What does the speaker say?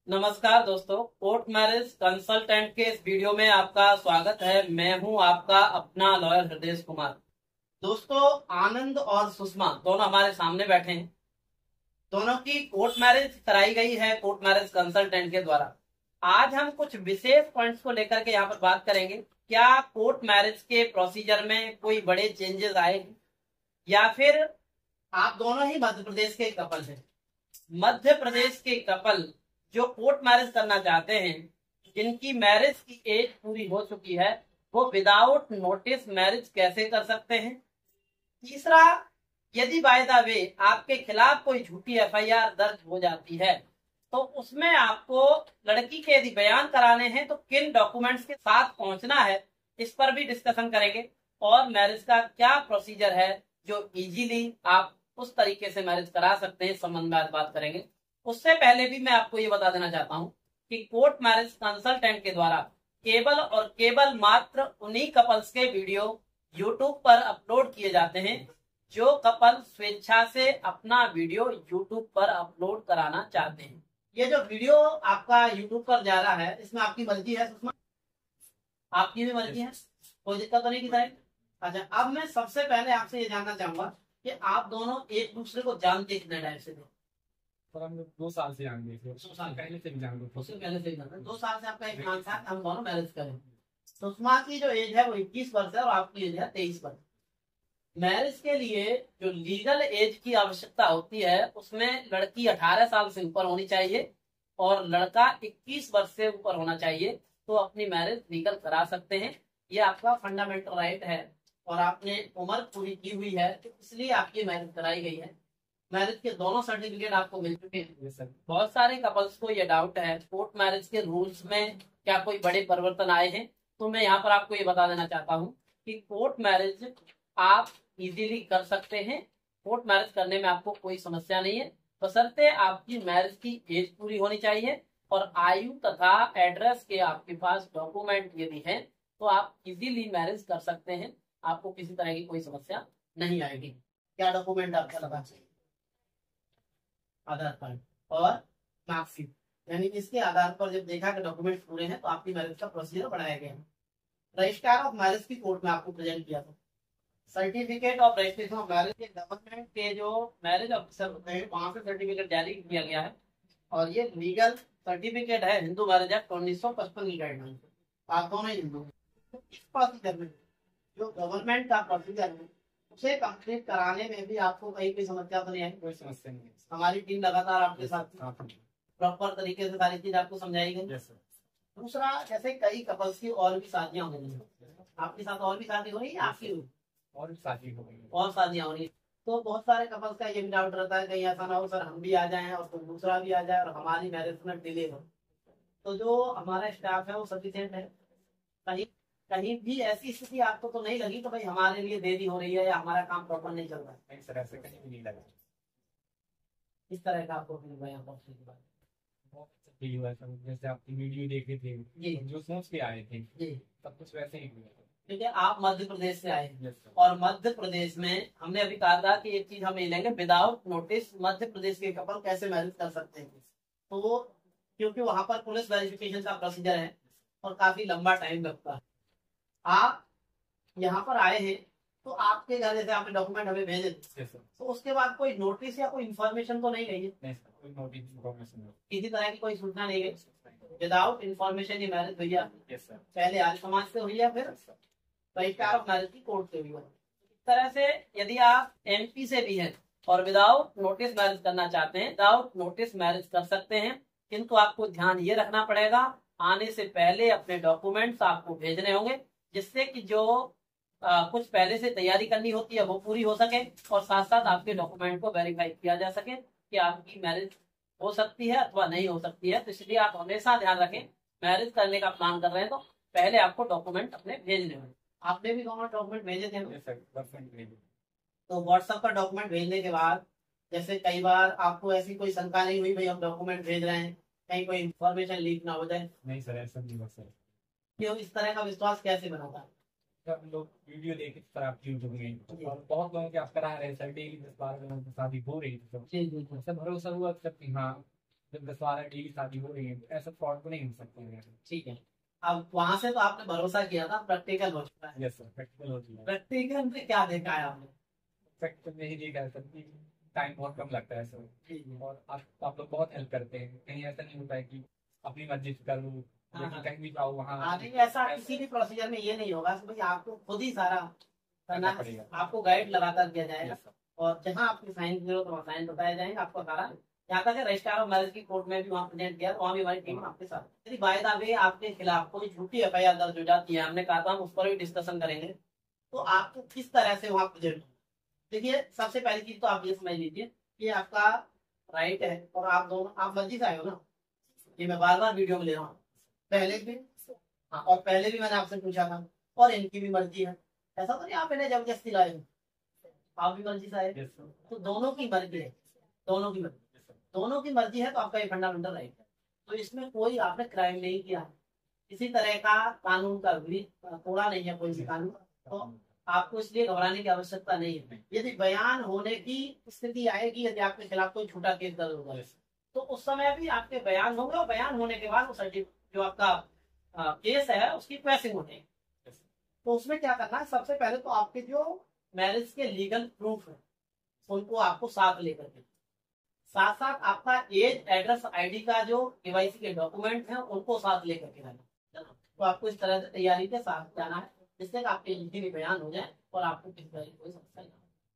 नमस्कार दोस्तों, court marriage consultant के इस वीडियो में आपका स्वागत है। मैं हूं आपका अपना लॉयर हृदय कुमार। दोस्तों, आनंद और सुषमा दोनों हमारे सामने बैठे हैं। दोनों की कोर्ट मैरिज कराई गई है कोर्ट मैरिज कंसल्टेंट के द्वारा। आज हम कुछ विशेष पॉइंट्स को लेकर के यहाँ पर बात करेंगे। क्या कोर्ट मैरिज के प्रोसीजर में कोई बड़े चेंजेस आए या फिर आप दोनों ही मध्य प्रदेश के कपल हैं। मध्य प्रदेश के कपल जो कोर्ट मैरिज करना चाहते हैं, जिनकी मैरिज की एज पूरी हो चुकी है, वो विदाउट नोटिस मैरिज कैसे कर सकते हैं। तीसरा, यदि बाय द वे आपके खिलाफ कोई झूठी एफआईआर दर्ज हो जाती है तो उसमें आपको लड़की के यदि बयान कराने हैं तो किन डॉक्यूमेंट्स के साथ पहुंचना है, इस पर भी डिस्कशन करेंगे। और मैरिज का क्या प्रोसीजर है जो इजीली आप उस तरीके से मैरिज करा सकते हैं, इस संबंध में आज बात करेंगे। उससे पहले भी मैं आपको ये बता देना चाहता हूं कि कोर्ट मैरिज कंसल्टेंट के द्वारा केवल और केवल मात्र उन्हीं कपल्स के वीडियो यूट्यूब पर अपलोड किए जाते हैं जो कपल स्वेच्छा से अपना वीडियो यूट्यूब पर अपलोड कराना चाहते हैं। ये जो वीडियो आपका यूट्यूब पर जा रहा है, इसमें आपकी मर्जी है सुषमा? आपकी भी मर्जी है, कोई दिक्कत तो नहीं की? अच्छा, अब मैं सबसे पहले आपसे ये जानना चाहूंगा कि आप दोनों एक दूसरे को जानते कितने टाइम से थे? और हम लोग 2 साल से जान गए थे। 2 साल पहले से भी जान गए थे। उससे पहले से ही जानते हैं। 2 साल से आपका एक प्लान था कि हम दोनों मैरिज करें। सुषमा की जो एज है वो 21 वर्ष है और आपकी एज है 23 वर्ष। मैरिज के लिए जो लीगल एज की आवश्यकता होती है उसमें लड़की 18 साल से ऊपर होनी चाहिए और लड़का 21 वर्ष से ऊपर होना चाहिए, तो अपनी मैरिज लीगल करा सकते हैं। ये आपका फंडामेंटल राइट है और आपने उम्र पूरी की हुई है, तो इसलिए आपकी मैरिज कराई गई है। मैरिज के दोनों सर्टिफिकेट आपको मिल चुके हैं। बहुत सारे कपल्स को ये डाउट है कोर्ट मैरिज के रूल्स में क्या कोई बड़े परिवर्तन आए हैं, तो मैं यहाँ पर आपको ये बता देना चाहता हूँ कि कोर्ट मैरिज आप इजीली कर सकते हैं। कोर्ट मैरिज करने में आपको कोई समस्या नहीं है, बशर्ते आपकी मैरिज की एज पूरी होनी चाहिए और आयु तथा एड्रेस के आपके पास डॉक्यूमेंट यदि है तो आप इजीली मैरिज कर सकते हैं। आपको किसी तरह की कोई समस्या नहीं आएगी। क्या डॉक्यूमेंट आपका लगा चाहिए? आधार कार्ड और मार्कशीट, यानी इसके आधार पर जब देखा कि डॉक्यूमेंट पूरे हैं तो आपकी मैरिज का प्रोसीजर बढ़ाया गया। रजिस्ट्रार ऑफ मैरिज की कोर्ट में आपको प्रेजेंट किया था। Certificate of registration of marriage के गवर्नमेंट के जो मैरिज ऑफिसर होते हैं वहां से सर्टिफिकेट जारी किया गया है और ये लीगल सर्टिफिकेट है हिंदू मैरिज एक्ट 1955 की गाइडलाइन। आप दोनों हिंदू। इस प्रोसीजर में जो गवर्नमेंट का प्रोसीजर है उसे कंप्लीट कराने में भी आपको कहीं कोई समस्या तो नहीं है? कोई समस्या नहीं है। हमारी टीम लगातार आपके साथ प्रॉपर तरीके से सारी चीज आपको समझाई गई। दूसरा, जैसे कई कपल्स की और भी शादियां हो रही हैं, आपके साथ और भी शादी हो रही है? आपकी और शादी हो गई और शादियां हो रही है, तो बहुत सारे कपल्स का ये भी डाउट रहता है कहीं ऐसा ना हो सर हम भी आ जाएं और कोई दूसरा भी आ जाए और हमारी मैरिज में डिले हो। तो जो हमारा स्टाफ है वो सफिशिएंट है? कहीं कहीं भी ऐसी स्थिति आपको तो नहीं लगी तो भाई हमारे लिए देरी हो रही है या हमारा काम प्रॉपर नहीं चल रहा है? इस तरह से कहीं भी नहीं लगा। इस तरह का आपको फील हुआ यहाँ पर? बहुत अच्छा फील हुआ था। जैसे आपकी वीडियो देखे थे जी जो सोच के आए थे जी, सब कुछ वैसे ही हुआ था। ठीक है। आप मध्य प्रदेश से आए हैं Yes, sir. और मध्य प्रदेश में हमने अभी कहा था कि एक चीज हम ये लेंगे, विदाउट नोटिस मध्य प्रदेश के कपल कैसे मैरिज कर सकते हैं। तो वो क्योंकि वहां पर पुलिस वेरिफिकेशन का प्रोसीजर है और काफी लंबा टाइम लगता है। आप यहाँ पर आए हैं तो आपके घर जैसे आपने डॉक्यूमेंट हमें भेजे थे, Yes, sir. तो उसके बाद कोई नोटिस या कोई इन्फॉर्मेशन तो नहीं गई है? नहीं सर, कोई नोटिस इन्फॉर्मेशन नहीं। किसी तरह की कोई सूचना नहीं गई। विदाउट इन्फॉर्मेशन ये मैरिज हुई है। Yes, sir. पहले आर्य समाज से हुई है, फिर Yes, sir. Registrar of marriage की कोर्ट से हुई है। इस तरह से यदि आप एमपी से भी हैं और विदाउट नोटिस मैरिज करना चाहते हैं, विदाउट नोटिस मैरिज कर सकते हैं, किंतु आपको ध्यान ये रखना पड़ेगा आने से पहले अपने डॉक्यूमेंट्स आपको भेजने होंगे, जिससे कि जो कुछ पहले से तैयारी करनी होती है वो पूरी हो सके और साथ साथ आपके डॉक्यूमेंट को वेरीफाई किया जा सके कि आपकी मैरिज हो सकती है अथवा नहीं हो सकती है। तो इसलिए आप हमेशा ध्यान रखें, मैरिज करने का प्लान कर रहे हैं तो पहले आपको डॉक्यूमेंट अपने भेजने होंगे। आपने भी दोनों डॉक्यूमेंट भेजे थे? Yes, sir. Percent भेजे। तो व्हाट्सएप पर डॉक्यूमेंट भेजने के बाद जैसे कई बार आपको ऐसी कोई शंका नहीं हुई भाई हम डॉक्यूमेंट भेज रहे हैं कहीं कोई इन्फॉर्मेशन लीक ना हो जाए? नहीं सर, ऐसा नहीं हुआ सर। क्यों? इस तरह का विश्वास कैसे बनाता है? सब लोग वीडियो देखे सर आपकी यूट्यूब में और बहुत लोगों के आप करा रहे हैं सर, डेली 10-12 लोगों की शादी हो रही थी। सब जी जी जी। सब भरोसा हुआ सर कि हाँ जब 10-12 की शादी हो रही है, तो ऐसा फ्रॉड को नहीं हो सकते हैं। ठीक है, अब वहां से तो आपने भरोसा किया था, प्रैक्टिकल हो चुका है। यस सर, प्रैक्टिकल हो चुका है। प्रैक्टिकल में क्या देखा है आपने? प्रैक्टिकल में ही कह सकते हैं, टाइम बहुत कम लगता है सर, और आप लोग बहुत हेल्प करते हैं। कहीं ऐसा नहीं होता है कि अपनी मर्जी से कर लूँ, हाँ, लेकिन हाँ। कहीं भी जाओ वहाँ हाँ, नहीं ऐसा किसी भी प्रोसीजर में ये नहीं होगा कि भाई आपको खुद ही सारा करना है, पड़ेगा। आपको गाइड लगातार किया जाएगा। Yes sir. और जहाँ आपकी साइन की जरूरत वहाँ साइन बताया जाएंगे आपको सारा। यहाँ तक रजिस्ट्रार ऑफ मैरिज की कोर्ट में भी वहाँ प्रेजेंट किया, तो वहाँ भी हमारी टीम आपके साथ। यदि बाय द वे आपके खिलाफ कोई झूठी एफआईआर दर्ज हो जाती है, हमने कहा था हम उस पर भी डिस्कशन करेंगे, तो आपको किस तरह से वहाँ प्रेजेंट। देखिए, सबसे पहली चीज तो आप ये समझ लीजिए कि आपका राइट है, और आप दोनों आप मर्जी से आए हो ना, ये मैं बार बार वीडियो में ले रहा हूँ, पहले भी। हाँ, और पहले भी मैंने आपसे पूछा था, और इनकी भी मर्जी है। ऐसा तो नहीं आप इन्हें जबरदस्ती लाए हो, आप भी मर्जी से आए। Yes sir. तो दोनों की मर्जी है, दोनों की मर्जी, दोनों की मर्जी है, तो आपका ये फंडामेंटल राइट है। तो इसमें कोई आपने क्राइम नहीं किया, किसी तरह का कानून का तोड़ा नहीं है कोई भी कानून, तो आपको इसलिए घबराने की आवश्यकता नहीं है। यदि बयान होने की स्थिति आएगी, यदि आपके खिलाफ कोई छोटा केस दर्ज होगा, तो उस समय भी आपके बयान होंगे, और बयान होने के बाद वो सर्टिफिकेट जो आपका केस है उसकी क्वेश्चन होते हैं। तो उसमें क्या करना है, सबसे पहले तो आपके जो मैरिज के लीगल प्रूफ है उनको आपको साथ लेकर के, साथ साथ आपका एज एड्रेस आईडी का जो केवाईसी के डॉक्यूमेंट हैं उनको साथ लेकर के जाना। तो आपको इस तरह से तैयारी के साथ जाना है, जिससे आपके लिखी भी बयान हो जाए और आपको किसी तरह की कोई समस्या नहीं।